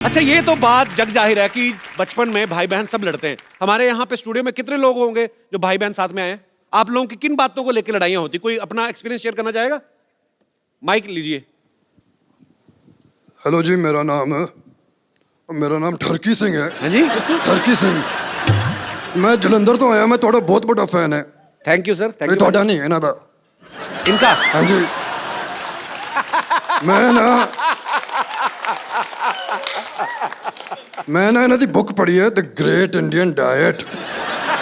अच्छा, ये तो बात जग जाहिर है कि बचपन में भाई बहन सब लड़ते हैं। हमारे यहाँ पे स्टूडियो में कितने लोग होंगे जो भाई बहन साथ में आए हैं? आप लोगों की किन बातों को लेकर लड़ाइयाँ होती? कोई अपना एक्सपीरियंस शेयर करना चाहेगा? माइक लीजिए। हेलो जी, मेरा नाम ठरकी सिंह है। हाँ जी, ठरकी सिंह। मैं जलंधर तो आया, मैं थोड़ा बहुत बड़ा फैन है। Thank you sir. थैंक ये यू। थोड़ा नहीं है ना था इनका हाँ जी। मैं ना इन्हों की बुक पढ़ी है, द ग्रेट इंडियन डाइट।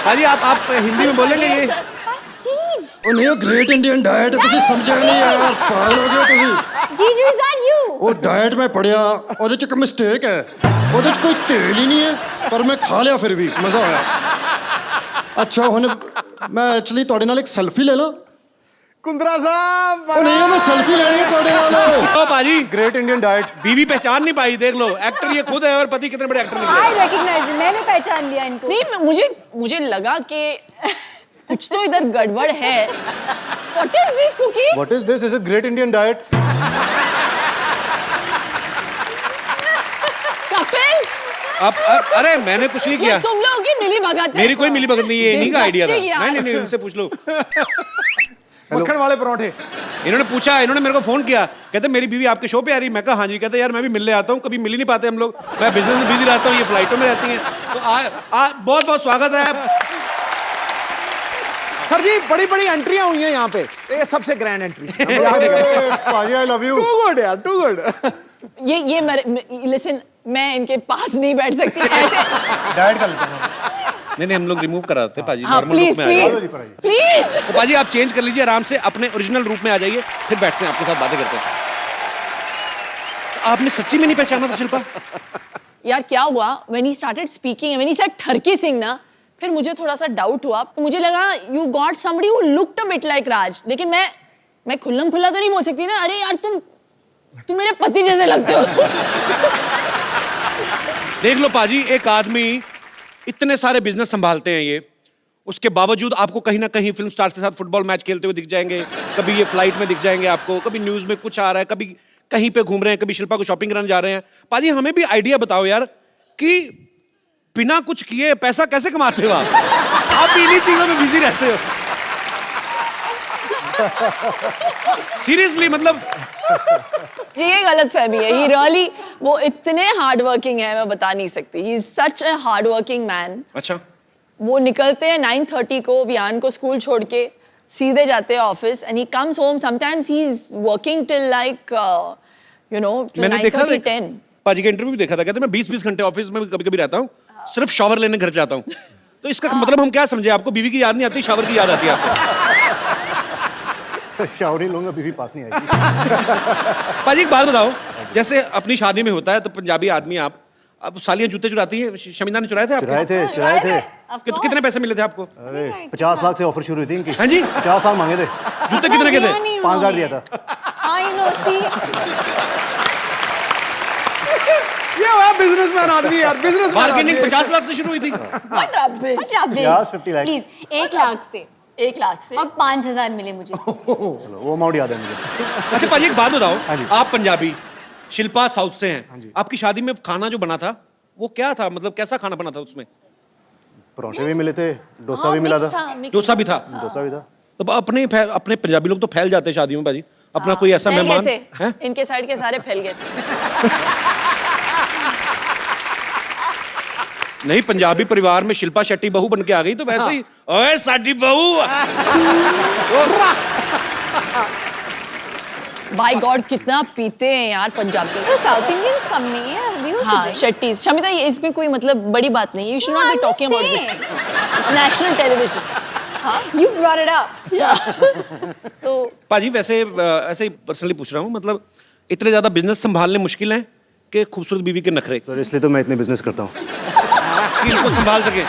हाँ जी, आप हिंदी में बोलेंगे ये? ਉਹ ਨਹੀਂ, ਉਹ ਗ੍ਰੇਟ ਇੰਡੀਅਨ ਡਾਈਟ ਤੁਸੀਂ ਸਮਝਿਆ ਨਹੀਂ ਯਾਰ, ਪਾਗਲ ਹੋ ਗਏ ਤੁਸੀਂ। Gigi, is that you? ਉਹ ਡਾਈਟ ਮੈਂ ਪੜਿਆ, ਉਹਦੇ ਚ ਇੱਕ ਮਿਸਟੇਕ ਹੈ, ਉਹਦੇ ਚ ਕੋਈ ਤੇਲ ਹੀ ਨਹੀਂ ਹੈ, ਪਰ ਮੈਂ ਖਾ ਲਿਆ ਫਿਰ ਵੀ ਮਜ਼ਾ ਆਇਆ। ਅੱਛਾ, ਹੁਣ ਮੈਂ ਐਕਚੁਅਲੀ ਤੁਹਾਡੇ ਨਾਲ ਇੱਕ ਸੈਲਫੀ ਲੈ ਲਾਂ? कुंद्रा साहब ਉਹ ਨਹੀਂ, ਮੈਂ ਸੈਲਫੀ ਲੈਣੀ ਹੈ ਤੁਹਾਡੇ ਨਾਲ। ओ पाजी, ग्रेट इंडियन डाइट। बीवी पहचान नहीं पाई, देख लो। एक्टर ये खुद है और पति कितने बड़े एक्टर निकले। I recognize it. मैंने पहचान लिया इनको। नहीं, मुझे लगा कि कुछ तो इधर गड़बड़ है। What is this cookie? What is this? Is it great Indian diet? Kapil, अरे मैंने कुछ नहीं ये किया। तुम लोगों की मिली भगत है। मेरी कोई मिली भगत नहीं है, इन्हीं का आइडिया था। Disgusting यार। नहीं, उनसे पूछ लो। मक्खन वाले पराठे। इन्होंने पूछा, इन्होंने मेरे को फोन किया, कहते मेरी बीवी आपके शो पे आ रही। मैं कहा हाँ जी। कहते यार मैं भी मिलने आता हूँ, कभी मिल ही नहीं पाते हम लोग, मैं बिजनेस में बिजी रहता हूँ, ये फ्लाइटों में रहती हैं। तो बहुत बहुत स्वागत है। सर जी, बड़ी बड़ी एंट्रियां हुई हैं यहाँ पे, ये सबसे ग्रैंड एंट्री। भाई I love you. Too good यार, टू गुड। ये लिसन, मैं इनके पास नहीं बैठ सकती ऐसे। डाइट कर लेता हूं। नहीं, हम लोग रिमूव करा देते पाजी, हाँ, नॉर्मल प्लीज रूप में आ जाइए। Please please. तो पाजी आप चेंज कर लीजिए आराम से, अपने ओरिजिनल रूप में आ जाइए, फिर बैठते हैं आपके साथ बातें करते हैं। तो आपने सच्ची में नहीं पहचाना था शिल्पा? यार क्या हुआ, when he started speaking, when he said ठरकी सिंह ना, फिर मुझे थोड़ा सा डाउट हुआ। तो मुझे लगा you got somebody who looked a bit like Raj, लेकिन मैं खुल्लम खुल्ला तो नहीं बोल सकती ना। अरे यार तुम मेरे पति जैसे लगते हो। देख लो पाजी, एक आदमी इतने सारे बिजनेस संभालते हैं, ये उसके बावजूद आपको कहीं ना कहीं फिल्म स्टार्स के साथ फुटबॉल मैच खेलते हुए दिख जाएंगे, कभी ये फ्लाइट में दिख जाएंगे आपको, कभी न्यूज में कुछ आ रहा है, कभी कहीं पे घूम रहे हैं, कभी शिल्पा को शॉपिंग कराने जा रहे हैं। पाजी हमें भी आइडिया बताओ यार कि बिना कुछ किए पैसा कैसे कमाते हो आप भी इन्हीं चीजों में बिजी रहते हो। सीरियसली मतलब ये गलत फहमी है। ही रियली, वो इतने हार्ड वर्किंग है, मैं बता नहीं सकती। He is such a hard working man. अच्छा, वो निकलते हैं 9:30 को, वियान को स्कूल छोड़ के सीधे जाते हैं office, and he comes home sometimes he is working till like you know मैंने देखा 10। पाजी का इंटरव्यू भी देखा था, कहते मैं 20-20 घंटे ऑफिस में कभी कभी रहता हूँ, सिर्फ शावर लेने घर जाता हूँ। तो इसका मतलब हम क्या समझे? आपको बीवी की याद नहीं आती, शावर की याद आती है आपको? शावर ही लूंगा, बीवी पास नहीं आएगी। पाजी एक बात बताओ, जैसे अपनी शादी में होता है तो पंजाबी आदमी आप, अब सालियां जूते चुराती हैं, शमीना ने चुराए थे आपके? चुराए थे। कितने पैसे मिले थे आपको? अरे 50 लाख से ऑफर शुरू हुई थी इनकी। हाँ जी, 50 लाख मांगे थे। जूते कितने के थे? 5,000 दिया था। I know, see. ये हुआ बिजनेसमैन आदमी यार, बिजनेसमैन। बार्गेनिंग 50 लाख से शुरू हुई थी। What rubbish। Yes, 50 lakhs. Please, 1 lakh से 1 लाख से और 5,000 मिले मुझे। चलो, वो अमाउंट याद है मुझे। अच्छा पाजी एक बात बताओ, हाँ जी। आप पंजाबी, शिल्पा साउथ से हैं, जी। आपकी शादी में खाना जो बना था वो क्या था? मतलब कैसा खाना बना था उसमें? पराठे भी मिले थे, डोसा भी मिला था। डोसा भी था? डोसा भी था। तो अपने पंजाबी लोग तो फैल जाते हैं शादियों में पाजी, अपना कोई ऐसा फैल मेहमान गए है? थे, इनके साइड के सारे फैल गए थे। नहीं, पंजाबी परिवार में शिल्पा शेट्टी बहू बन के आ गई तो वैसे ही, ओए साडी बहू। बाय गॉड कितना पीते हैं यार पंजाबी। तो साउथ इंडियंस कम नहीं है, we also हाँ, drink. शेट्टीज। शमिता, ये इसमें कोई मतलब बड़ी बात नहीं है। You should not be I'm talking just about saying. This. It's national television. You brought it up. तो पाजी वैसे ऐसे ही पर्सनली पूछ रहा हूँ, मतलब इतने ज्यादा बिजनेस संभालने मुश्किल हैं कि खूबसूरत बीवी के नखरे सर इसलिए तो मैं इतने बिजनेस करता हूँ। कि इनको संभाल सके।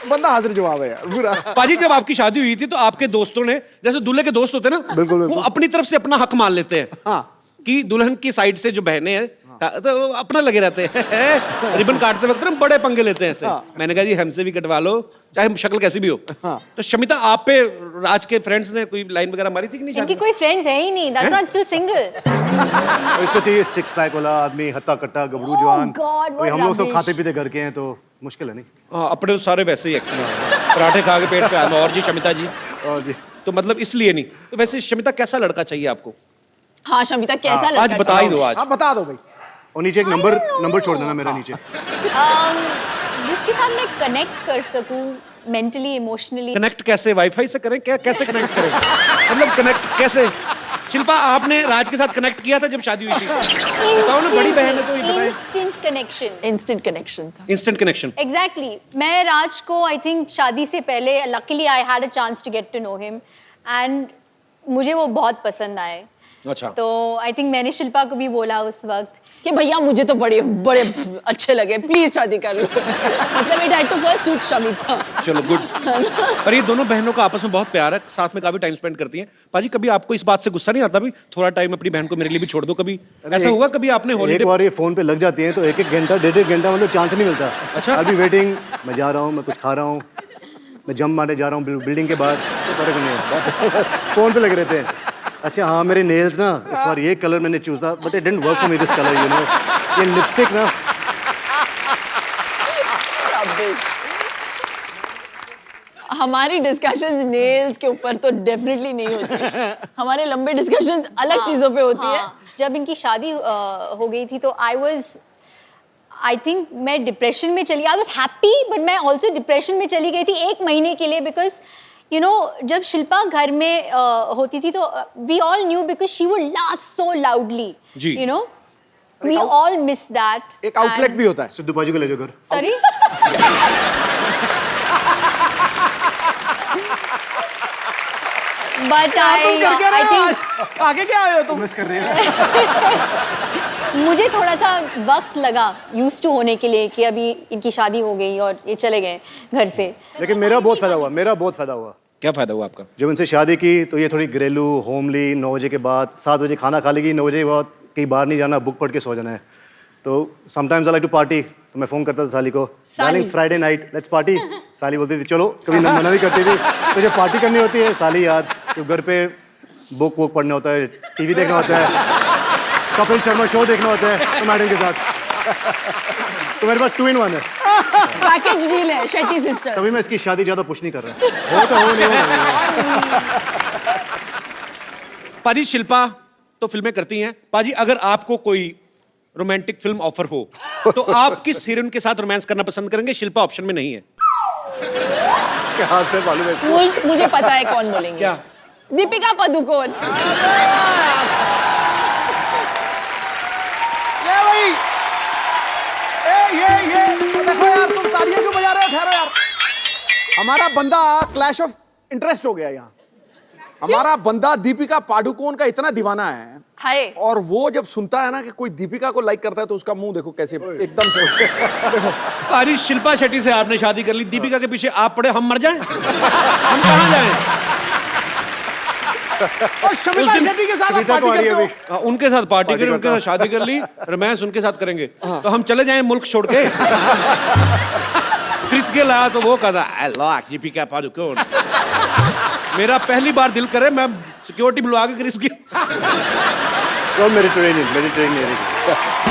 बंदा हाजिर जवाब है यार पूरा। पाजी जब आपकी शादी हुई थी तो आपके दोस्तों ने, जैसे दूल्हे के दोस्त होते हैं ना, बिल्कुल, वो बिल्कुल। अपनी तरफ से अपना हक मान लेते हैं हाँ। कि दुल्हन की साइड से जो बहनें हैं तो वो अपना लगे रहते हैं। रिबन काटते वक्त ना बड़े पंगे लेते हैं ऐसे। मैंने कहा जी हमसे भी कटवा लो, चाहे शक्ल कैसी भी हो। तो शमिता, आप पे राज के फ्रेंड्स ने कोई लाइन वगैरह मारी थी कि नहीं? इनकी कोई फ्रेंड्स है ही नहीं, that's why I am still single. इसको चाहिए सिक्स पैक वाला आदमी, हत्ता कट्टा गबरू जवान। God, what वही हम लोग सब rubbish. खाते पीते घर के हैं तो मुश्किल है नहीं। हाँ, अपने तो सारे वैसे ही एक्चुअली पराठे खा के पेट पे आना। और जी शमिता जी, और जी तो मतलब इसलिए नहीं। तो वैसे शमिता कैसा लड़का चाहिए आपको? हाँ शमिता, कैसा लड़का आज बता ही दो आज। आप बता दो भाई। और नीचे एक नंबर छोड़ देना मेरा नीचे। जिसके साथ मैं कनेक्ट कर सकूं मेंटली, इमोशनली। कनेक्ट कैसे? वाईफाई से करें क्या? कैसे कनेक्ट करें? मतलब कनेक्ट कैसे? शिल्पा, आपने राज के साथ कनेक्ट किया था जब शादी हुई थी? बताओ ना, बड़ी बहन है तो ये बताएं। Instant connection. इंस्टेंट कनेक्शन था। Instant connection. एग्जैक्टली मैं राज को आई थिंक शादी से पहले luckily I had a chance to get to know him and मुझे वो बहुत पसंद आए। अच्छा। तो आई थिंक मैंने शिल्पा को भी बोला उस वक्त कि भैया मुझे तो बड़े बड़े अच्छे लगे, प्लीज शादी कर लो। मतलब it had to first suit Shamita. चलो गुड। और ये दोनों बहनों का आपस में बहुत प्यार है, साथ में काफी टाइम स्पेंड करती हैं। पाजी, कभी आपको इस बात से गुस्सा नहीं आता भी थोड़ा टाइम अपनी बहन को मेरे लिए भी छोड़ दो? कभी ऐसा हुआ? कभी आपने एक हॉलीडे? बार ये फोन पे लग जाती हैं तो एक घंटा 1.5 घंटा मतलब चांस नहीं मिलता। अच्छा। अभी वेटिंग, मैं जा रहा हूँ, मैं कुछ खा रहा हूँ, मैं जंप मारने जा रहा हूँ बिल्डिंग के बाद, तो फर्क नहीं है। फोन पे लगे रहते हैं। अच्छा हाँ, मेरे नेल्स ना इस बार ये कलर मैंने चूजा, but it didn't work for me this colour, you know. ये लिपस्टिक ना, हमारी डिस्कशंस नेल्स के ऊपर तो डेफिनेटली नहीं होती। हमारे लंबे डिस्कशंस अलग चीजों पे होती है। जब इनकी शादी हो गई थी तो आई थिंक मैं डिप्रेशन में चली। आई वॉज हैप्पी बट मैं ऑल्सो डिप्रेशन में चली गई थी 1 महीने के लिए बिकॉज यू नो जब शिल्पा घर में होती थी तो we all knew because she would laugh so loudly, जी। You know we all miss that. एक आउटलेट भी होता है। सिद्धू बाजू को ले जाओ घर। सॉरी बट तुम कर क्या रहे आई हो थिंक आज? आगे क्या आए हो तुम? मिस कर रहे हैं। मुझे थोड़ा सा वक्त लगा यूज टू होने के लिए कि अभी इनकी शादी हो गई और ये चले गए घर से। लेकिन मेरा बहुत फायदा हुआ। क्या फायदा हुआ आपका? जब उनसे शादी की तो ये थोड़ी घरेलू, होमली, 9 बजे के बाद 7 बजे खाना खा लेगी, 9 बजे के बाद कहीं बाहर नहीं जाना, बुक पढ़ के सो जाना है। तो sometimes I like to party, तो मैं फ़ोन करता था साली को, darling Friday night let's party. साली बोलती थी चलो, कभी मना नहीं करती थी। तो जब पार्टी करनी होती है साली याद, तो घर पे बुक वुक पढ़ना होता है, टीवी देखना होता है, कपिल शर्मा शो देखना होता है तो मैडम के साथ। तो मेरे पास 2 in 1 है। पैकेज डील है शेट्टी सिस्टर। तभी मैं इसकी शादी ज़्यादा पुश नहीं कर रहा। हो तो हो, नहीं हो। पाजी, शिल्पा तो फिल्में करती हैं। पाजी, अगर आपको कोई रोमांटिक फिल्म ऑफर हो तो आप किस हीरोइन के साथ रोमांस करना पसंद करेंगे? शिल्पा ऑप्शन में नहीं है। इसके हाथ से मालूम है इसको। मुझे पता है कौन बोलेंगे। क्या? दीपिका पादुकोण। ये भाई, ये देखो यार, तुम तालियां क्यों बजा रहे हो? ठहरो यार, हमारा बंदा क्लैश ऑफ इंटरेस्ट हो गया यहाँ। हमारा बंदा दीपिका पादुकोण का इतना दीवाना है, हाय। और वो जब सुनता है ना कि कोई दीपिका को लाइक करता है तो उसका मुंह देखो कैसे एकदम से देखो। पाजी, शिल्पा शेट्टी से आपने शादी कर ली, दीपिका के पीछे आप पड़े, हम मर जाएं? हम कहाँ जाएं? और शमिता शेट्टी के साथ आप शमिता को पार्टी आ रही है करते हो। अभी। उनके साथ पार्टी करी, उनके साथ शादी कर ली, रोमांस उनके साथ करेंगे तो हम चले जाएं मुल्क छोड़ के? क्रिस गेल आया तो वो कहता आई लाइक दीपिका पादुकोण। मेरा पहली बार दिल करे मैं सिक्योरिटी बुलवा के क्रिस गेल। तो मेरी ट्रेनिंग नहीं रही।